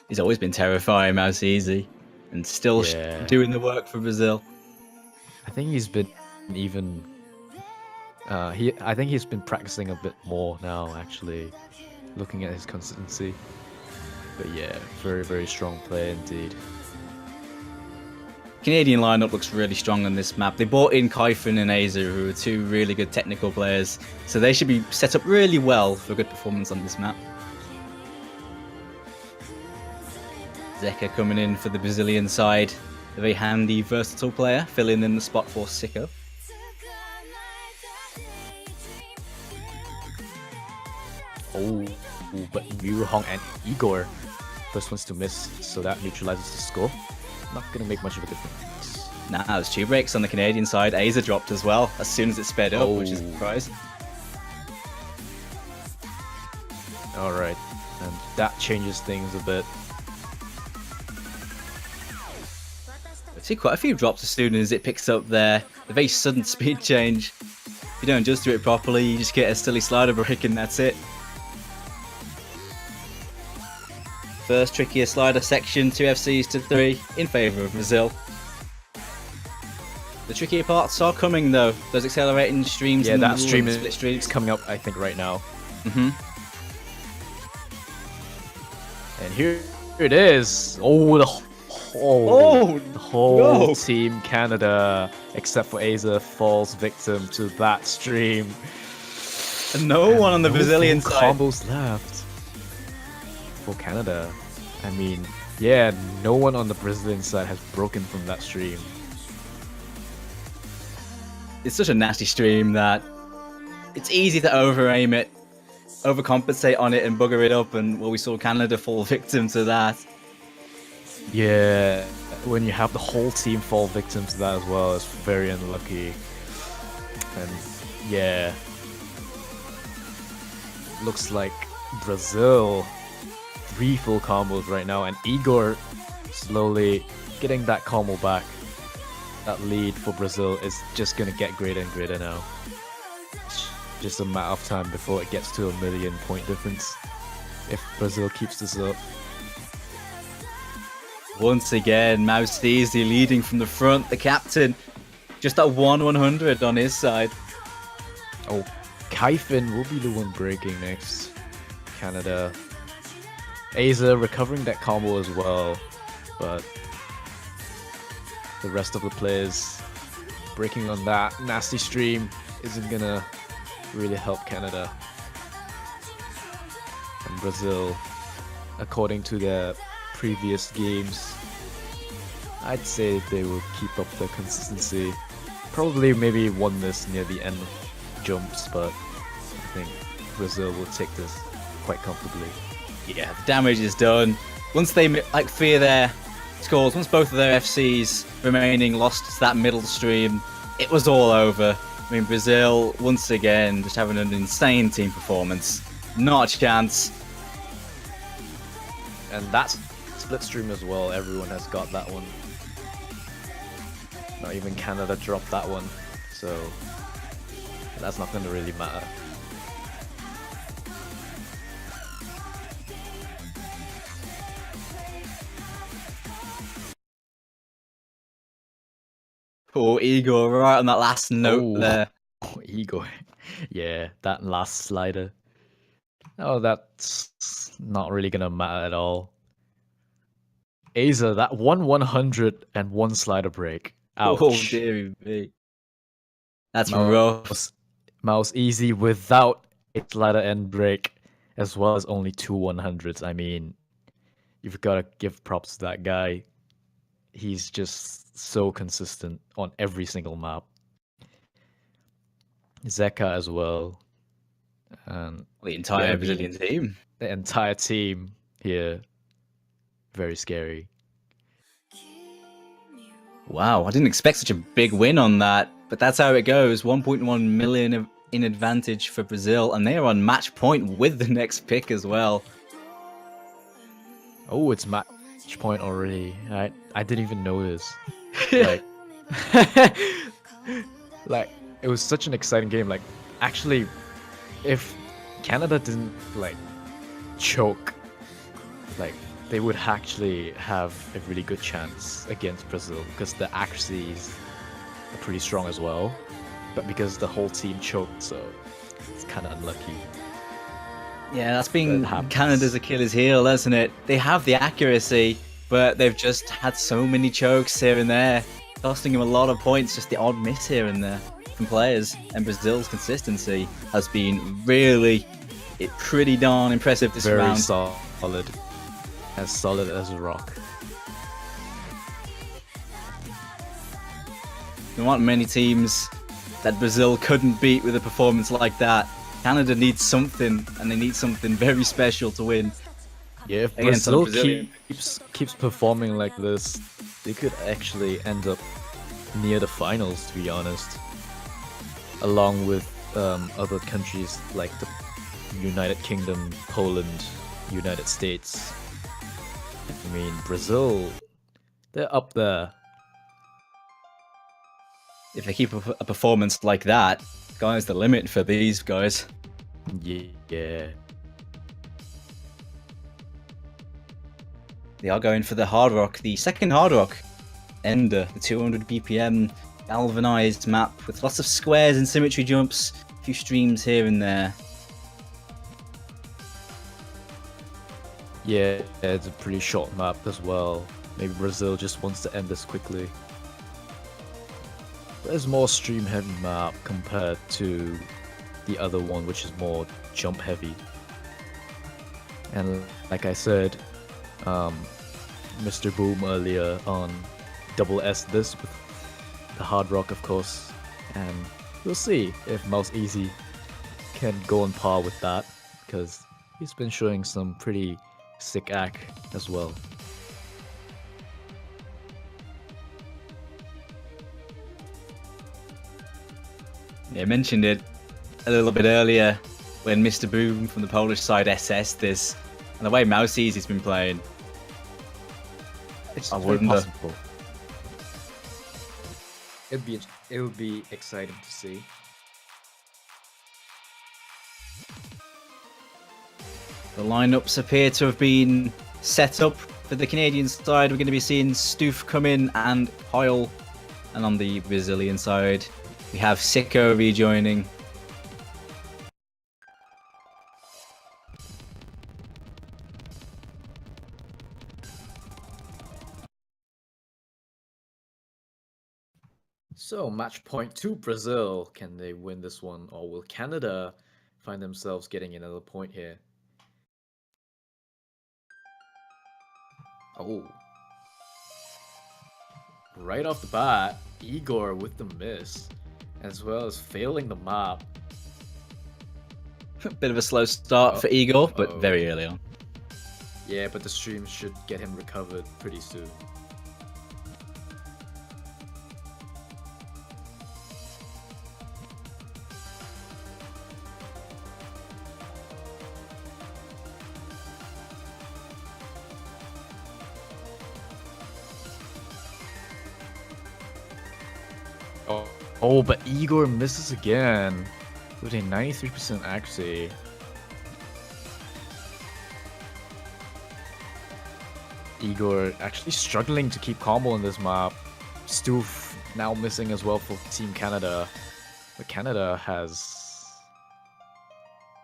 B: He's always been terrifying, Mouse Easy, and still doing the work for Brazil.
A: I think he's been even... I think he's been practicing a bit more now, actually, looking at his consistency. But yeah, very, very strong player indeed.
B: Canadian lineup looks really strong on this map. They brought in Kaifun and Aza, who are two really good technical players, so they should be set up really well for a good performance on this map. Zeka coming in for the Brazilian side, a very handy, versatile player, filling in the spot for Sicko.
A: Oh, but Miru Hong and Igor, first ones to miss, so that neutralizes the score. Not gonna make much of a difference.
B: Nah, there's 2 breaks on the Canadian side. Aza dropped as well as soon as it sped up, which is a surprise.
A: Alright, and that changes things a bit.
B: See quite a few drops as soon as it picks up there. The very sudden speed change. If you don't adjust to it properly, you just get a silly slider break and that's it. First trickier slider section, 2 FCs to 3 in favour of Brazil. The trickier parts are coming though. Those accelerating streams.
A: Yeah,
B: in the
A: that
B: middle
A: stream
B: and
A: is
B: split streams
A: coming up, I think, right now.
B: Mm-hmm.
A: And here it is. Oh, the whole
B: no.
A: team Canada, except for Aza, falls victim to that stream.
B: And no one on the Brazilian
A: full
B: side.
A: combos left for Canada. I mean, yeah, no one on the Brazilian side has broken from that stream.
B: It's such a nasty stream that it's easy to over-aim it, overcompensate on it and bugger it up, and well, we saw Canada fall victim to that.
A: Yeah, when you have the whole team fall victim to that as well, it's very unlucky. And yeah, looks like Brazil 3 full combos right now, and Igor slowly getting that combo back. That lead for Brazil is just gonna get greater and greater now. It's just a matter of time before it gets to a 1,000,000 point difference if Brazil keeps this up.
B: Once again, Mouse Easy leading from the front, the captain. Just at 1/100 on his side.
A: Oh, Kaifin will be the one breaking next. Canada. Aza recovering that combo as well, but the rest of the players breaking on that nasty stream isn't gonna really help Canada. And Brazil, according to their previous games, I'd say they will keep up the consistency. Probably maybe won this near the end of jumps, but I think Brazil will take this quite comfortably.
B: Yeah, the damage is done. Once they like fear their scores, once both of their FCs remaining lost to that middle stream, it was all over. I mean, Brazil once again just having an insane team performance. Not a chance.
A: And that's split stream as well, everyone has got that one. Not even Canada dropped that one, so that's not going to really matter.
B: Poor Igor, right on that last note there.
A: Oh, Igor. Yeah, that last slider. Oh, that's not really going to matter at all. Aza, that 1/101 slider break. Ouch.
B: Oh, dear me. That's rough.
A: Mouse Easy without a slider end break, as well as only 2 100s. I mean, you've got to give props to that guy. He's just so consistent on every single map. Zeka as well. And
B: the entire Brazilian team.
A: The entire team here. Very scary.
B: Wow, I didn't expect such a big win on that, but that's how it goes. 1.1 million in advantage for Brazil, and they are on match point with the next pick as well.
A: Oh, it's match point already. I didn't even notice. Like, it was such an exciting game. Like, actually, if Canada didn't like choke, like, they would actually have a really good chance against Brazil because the accuracies are pretty strong as well. But because the whole team choked, so it's kind of unlucky.
B: Yeah, that's been Canada's Achilles heel, hasn't it? They have the accuracy, but they've just had so many chokes here and there, costing them a lot of points, just the odd miss here and there from players. And Brazil's consistency has been really pretty darn impressive this round.
A: Very solid. As solid as a rock.
B: There aren't many teams that Brazil couldn't beat with a performance like that. Canada needs something, and they need something very special to win.
A: Yeah, if Brazil keeps performing like this, they could actually end up near the finals, to be honest. Along with other countries like the United Kingdom, Poland, United States. I mean, Brazil, they're up there.
B: if they keep a performance like that, sky's the limit for these guys.
A: Yeah.
B: They are going for the hard rock, the second hard rock Ender, the 200 BPM galvanized map with lots of squares and symmetry jumps, a few streams here and there.
A: Yeah, it's a pretty short map as well. Maybe Brazil just wants to end this quickly. There's more stream heavy map compared to the other one, which is more jump heavy. And like I said, Mr. Boom earlier on double S this with the hard rock, of course, and we'll see if Mouse Easy can go on par with that, because he's been showing some pretty sick act as well.
B: Yeah, I mentioned it a little bit earlier when Mr. Boom from the Polish side SS'd this, and the way Mouse Easy's been playing,
A: It's
B: I
A: very
B: wonder.
A: possible. It would be exciting to see.
B: The lineups appear to have been set up for the Canadian side. We're going to be seeing Stoof come in and Kyle, and on the Brazilian side, we have Sicko rejoining.
A: So, match point to Brazil. Can they win this one, or will Canada find themselves getting another point here? Oh. Right off the bat, Igor with the miss, as well as failing the map.
B: Bit of a slow start for Igor, but
A: Uh-oh.
B: very early on.
A: Yeah, but the stream should get him recovered pretty soon. Oh, but Igor misses again with a 93% accuracy. Igor actually struggling to keep combo in this map. Stoof now missing as well for Team Canada. But Canada has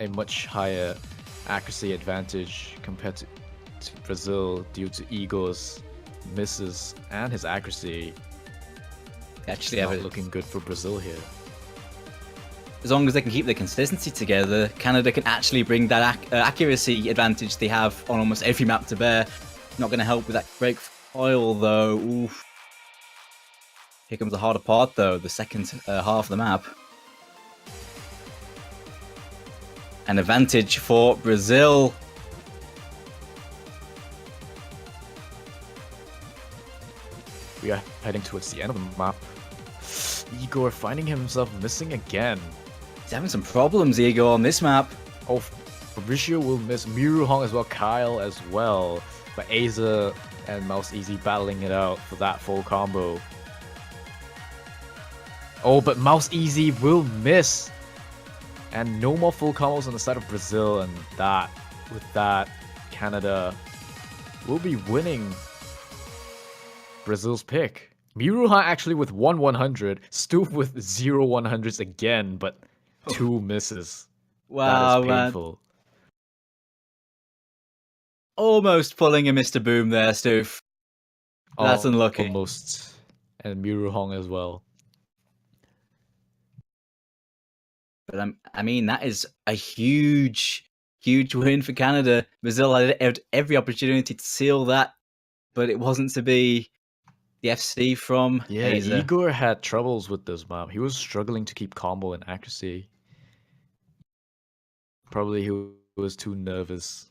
A: a much higher accuracy advantage compared to Brazil due to Igor's misses and his accuracy.
B: Actually,
A: Not looking good for Brazil here.
B: as long as they can keep the consistency together, Canada can actually bring that accuracy advantage they have on almost every map to bear. Not going to help with that break foil though. Oof. Here comes the harder part though, the second half of the map. An advantage for Brazil.
A: We are heading towards the end of the map. Igor finding himself missing again.
B: He's having some problems, Igor, on this map.
A: Oh, Fabricio will miss Miru Hong as well, Kyle as well. But Aza and Mouse Easy battling it out for that full combo. Oh, but Mouse Easy will miss. And no more full combos on the side of Brazil, and with that, Canada will be winning Brazil's pick. Miruha actually with 100, Stoof with 0 100s again, but 2 misses.
B: Wow,
A: that is painful.
B: man. Almost pulling a Mr. Boom there, Stoof. That's unlucky.
A: Almost. And Miru Hong as well.
B: But I mean, that is a huge win for Canada. Brazil had every opportunity to seal that, but it wasn't to be. The FC from Aza.
A: Igor had troubles with this map. He was struggling to keep combo and accuracy. Probably he was too nervous.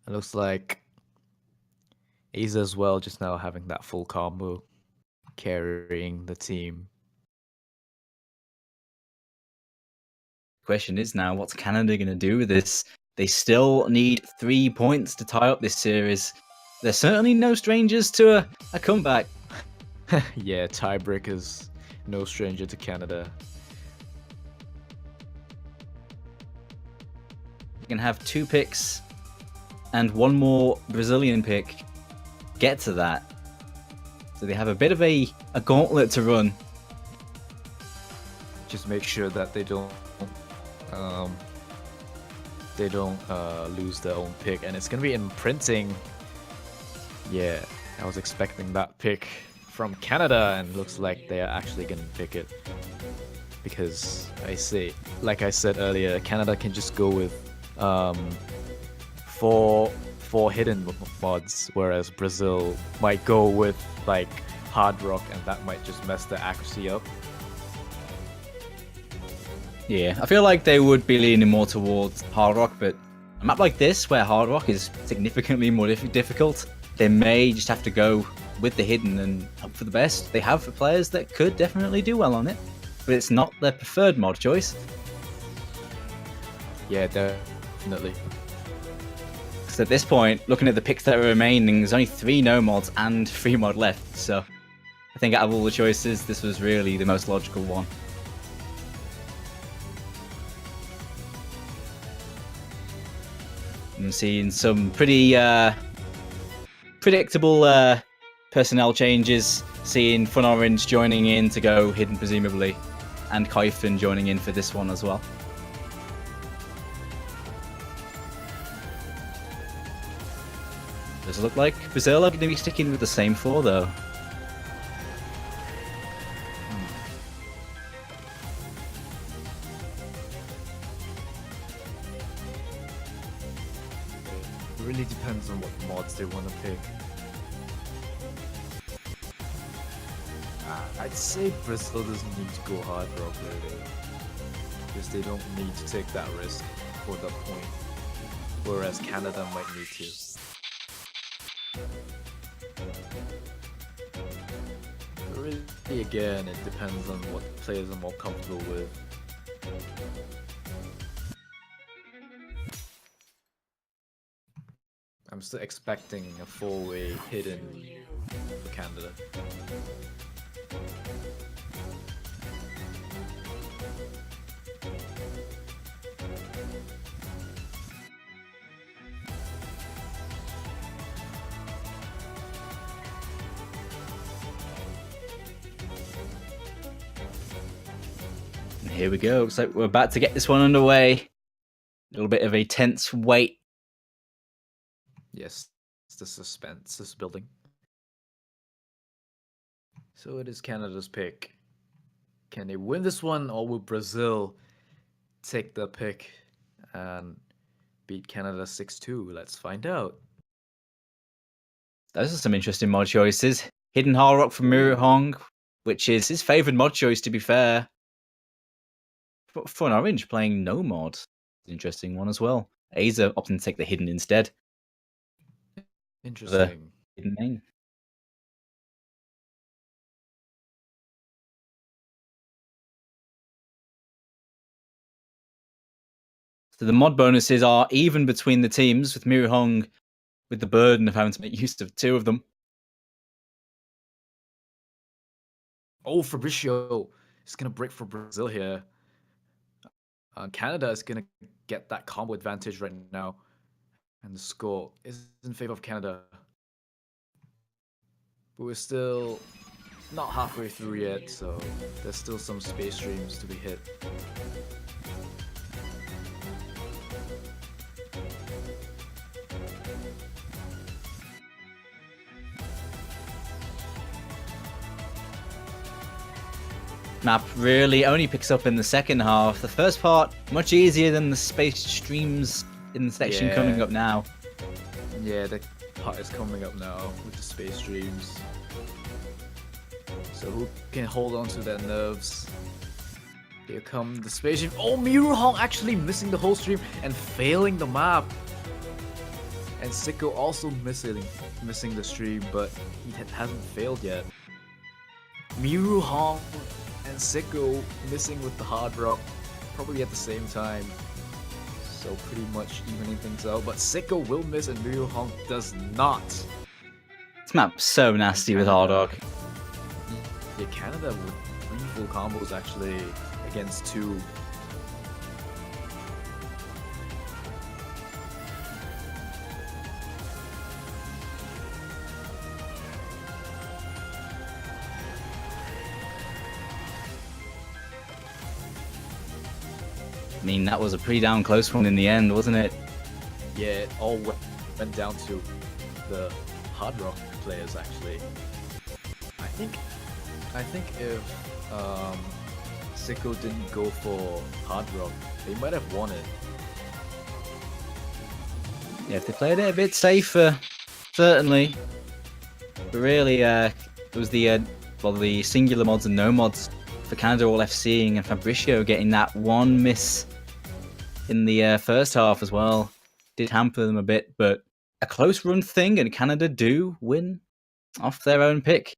A: It looks like Aza as well, just now having that full combo, carrying the team.
B: Question is now, what's Canada going to do with this? They still need 3 points to tie up this series. They're certainly no strangers to a comeback.
A: Yeah, tiebreakers, no stranger to Canada.
B: You can have 2 picks and 1 more Brazilian pick. Get to that. So they have a bit of a gauntlet to run.
A: Just make sure that they don't lose their own pick, and it's gonna be imprinting. Yeah, I was expecting that pick from Canada, and looks like they are actually gonna pick it because like I said earlier, Canada can just go with four hidden mods, whereas Brazil might go with like hard rock, and that might just mess the accuracy up.
B: Yeah, I feel like they would be leaning more towards hard rock, but a map like this, where hard rock is significantly more difficult, they may just have to go with the hidden and hope for the best. They have players that could definitely do well on it, but it's not their preferred mod choice.
A: Yeah, definitely.
B: So at this point, looking at the picks that are remaining, there's only 3 no mods and 3 mod left, so I think out of all the choices, this was really the most logical one. I'm seeing some pretty predictable personnel changes. Seeing BlessRNG joining in to go hidden, presumably, and Kyphin joining in for this one as well. Does it look like Brazil are going to be sticking with the same 4, though?
A: It really depends on what mods they want to pick. I'd say Brazil doesn't need to go hard rock really, because they don't need to take that risk for the point, whereas Canada might need to. But really, again, it depends on what players are more comfortable with. I'm still expecting a 4-way hidden for Canada.
B: And here we go. Looks like we're about to get this one underway. A little bit of a tense wait.
A: Yes, the suspense is building. So it is Canada's pick. Can they win this one, or will Brazil take the pick and beat Canada 6-2? Let's find out.
B: Those are some interesting mod choices. Hidden hard rock from Miru Hong, which is his favoured mod choice, to be fair. But BlessRNG playing no mod. Interesting one as well. Aza opting to take the hidden instead.
A: Interesting.
B: The hidden main. So the mod bonuses are even between the teams, with Miru Hong with the burden of having to make use of 2 of them.
A: Oh, Fabricio is going to break for Brazil here. Canada is going to get that combo advantage right now. And the score is in favor of Canada. But we're still not halfway through yet, so there's still some space streams to be hit.
B: Map really only picks up in the second half. The first part, much easier than the space streams in the section coming up now.
A: Yeah, the part is coming up now with the space streams. So who can hold on to their nerves? Here come the space stream. Oh, Miru Hong actually missing the whole stream and failing the map. And Sicko also missing the stream, but he hasn't failed yet. Miru Hong and Sicko missing with the hard rock, probably at the same time. So pretty much evening things out, but Sicko will miss and Miru Hong does not.
B: This map's so nasty with hard rock.
A: Yeah, Canada with 3 full combos actually against 2.
B: I mean, that was a pretty damn close one in the end, wasn't it?
A: Yeah, it all went down to the hard rock players actually. I think if Sicko didn't go for hard rock, they might have won it.
B: Yeah, if they played it a bit safer, certainly. But really, it was the singular mods and no mods for Canada all FCing, and Fabricio getting that one miss in the first half as well did hamper them a bit, but a close run thing, and Canada do win off their own pick.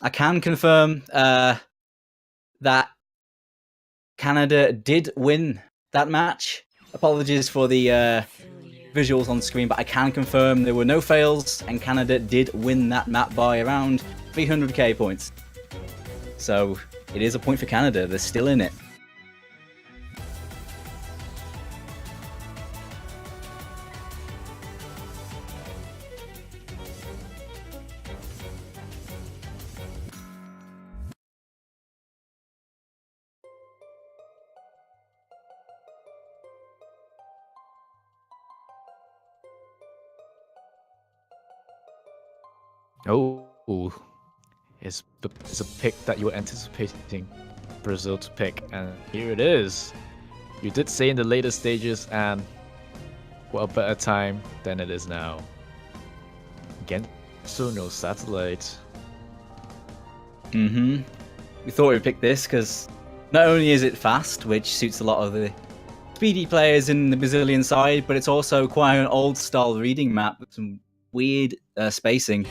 B: I can confirm that Canada did win that match. Apologies for the visuals on screen, but I can confirm there were no fails, and Canada did win that map by around 300k points. So it is a point for Canada. They're still in it.
A: Oh, it's a pick that you were anticipating Brazil to pick, and here it is. You did say in the later stages, and what a better time than it is now. Genso no satellite.
B: We thought we'd pick this because not only is it fast, which suits a lot of the speedy players in the Brazilian side, but it's also quite an old style reading map with some weird spacing.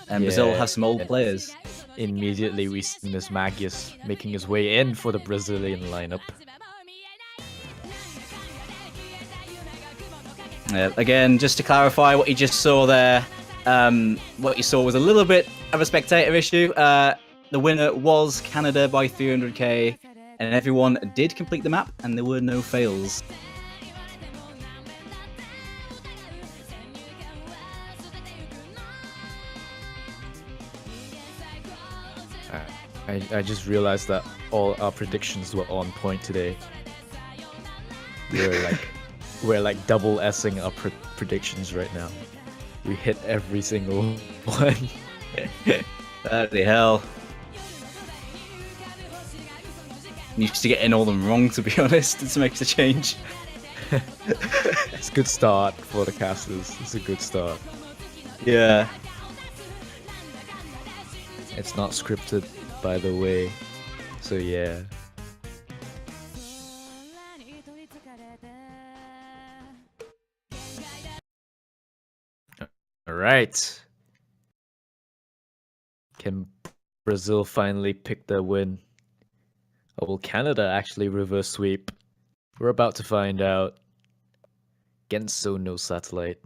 B: And Brazil has some old players.
A: Immediately we see Miss Magius making his way in for the Brazilian lineup.
B: Again, just to clarify what you just saw there, what you saw was a little bit of a spectator issue. The winner was Canada by 300k, and everyone did complete the map, and there were no fails.
A: I just realized that all our predictions were on point today. We're like double S-ing our predictions right now. We hit every single one.
B: Bloody hell. I'm used to getting all them wrong, to be honest. It makes a change.
A: It's a good start for the casters. It's a good start.
B: Yeah.
A: It's not scripted, by the way. So yeah. Alright. Can Brazil finally pick their win? Or will Canada actually reverse sweep? We're about to find out. Genso no satellite.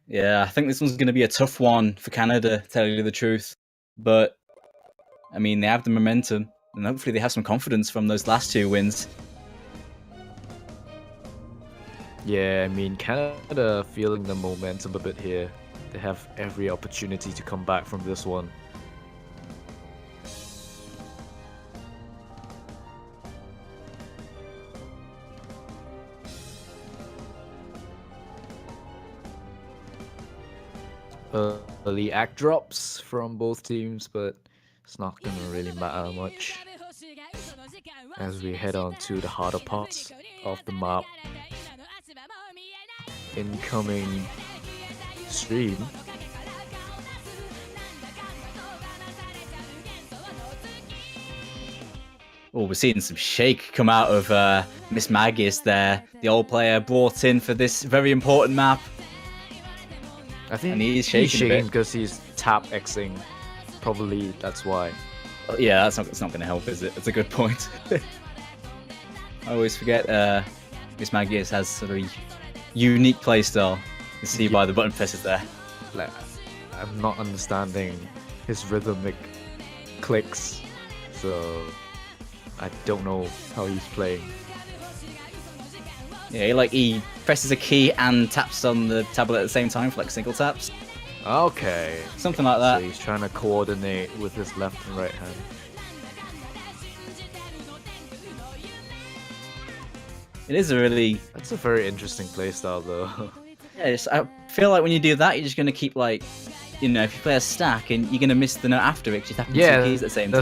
B: Yeah, I think this one's going to be a tough one for Canada, to tell you the truth. But, I mean, they have the momentum, and hopefully they have some confidence from those last 2 wins.
A: Yeah, I mean, Canada feeling the momentum a bit here. They have every opportunity to come back from this one. Early act drops from both teams, but it's not gonna really matter much as we head on to the harder parts of the map. Incoming stream.
B: Oh, we're seeing some shake come out of Miss Magius there, the old player brought in for this very important map.
A: I think
B: and he's shaking
A: because he's tap Xing. Probably that's why.
B: Yeah, it's not going to help, is it? It's a good point. I always forget Miss Magius has sort of a unique playstyle. You can see by the button presses there.
A: Like, I'm not understanding his rhythmic clicks, so I don't know how he's playing.
B: Yeah, he presses a key and taps on the tablet at the same time for like single taps.
A: Okay.
B: Something like that.
A: So he's trying to coordinate with his left and right hand.
B: It is a really...
A: That's a very interesting playstyle though.
B: Yeah, I feel like when you do that, you're just going to keep like... You know, if you play a stack and you're going to miss the note after it because you're tapping two keys at the same time.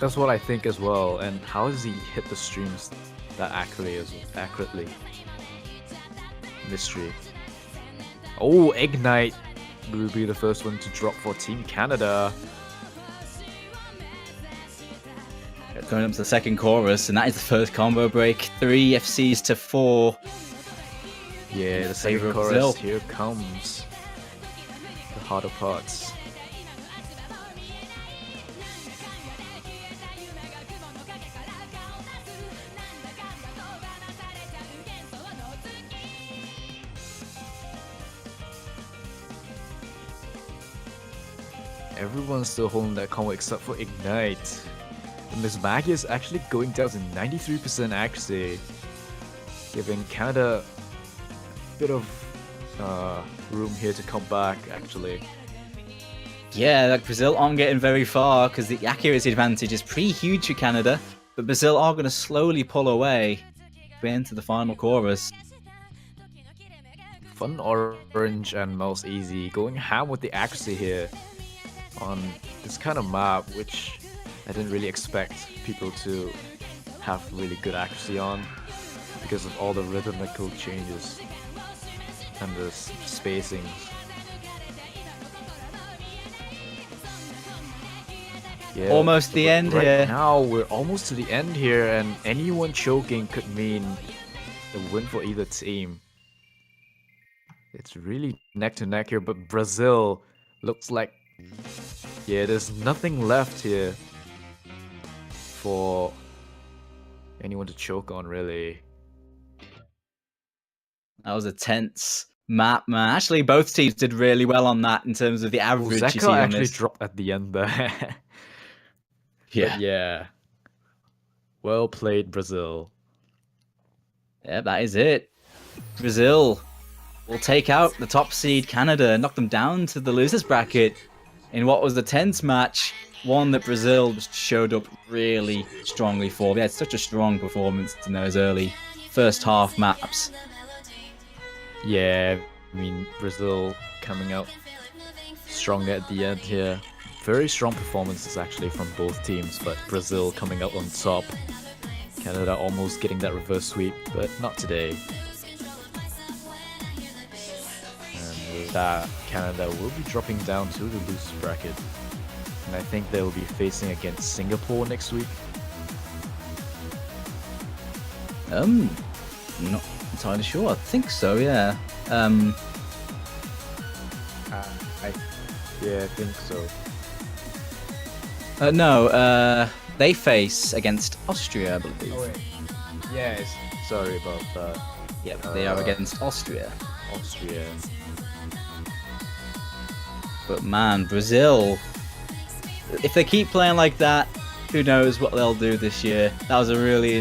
A: That's what I think as well. And how does he hit the streams that accurately? Mystery. Oh, Ignite will be the first one to drop for Team Canada.
B: Going up to the second chorus, and that is the first combo break. 3 FCs to 4.
A: Yeah, the second chorus, here comes the harder parts. Everyone's still holding that combo except for Ignite. And Miss Maggie is actually going down to 93% accuracy, giving Canada a bit of room here to come back, actually.
B: Yeah, like Brazil aren't getting very far because the accuracy advantage is pretty huge for Canada, but Brazil are going to slowly pull away to enter the final chorus.
A: Fun Orange and Mouse Easy going ham with the accuracy here on this kind of map, which I didn't really expect people to have really good accuracy on because of all the rhythmical changes and the spacings. Yeah,
B: Almost the end
A: right
B: here.
A: Now we're almost to the end here, and anyone choking could mean a win for either team. It's really neck to neck here, but Brazil looks like, yeah, there's nothing left here for anyone to choke on, really.
B: That was a tense map, man. Actually, both teams did really well on that in terms of the average.
A: Zeka
B: you see on
A: actually
B: this.
A: dropped at the end there.
B: Yeah.
A: But yeah. Well played, Brazil.
B: Yeah, that is it. Brazil will take out the top seed Canada, knock them down to the losers bracket in what was a tense match. One that Brazil just showed up really strongly for. They had such a strong performance in those early first half maps.
A: Yeah, I mean, Brazil coming out stronger at the end here. Very strong performances actually from both teams, but Brazil coming out on top. Canada almost getting that reverse sweep, but not today. And with that, Canada will be dropping down to the loser bracket. And I think they will be facing against Singapore next week.
B: Not entirely sure. I think so, yeah.
A: Yeah, I think so.
B: No, they face against Austria, I believe.
A: Oh wait. Yes. Sorry about that.
B: Yep, they are against Austria.
A: Austria.
B: But man, Brazil, if they keep playing like that, who knows what they'll do this year. That was a really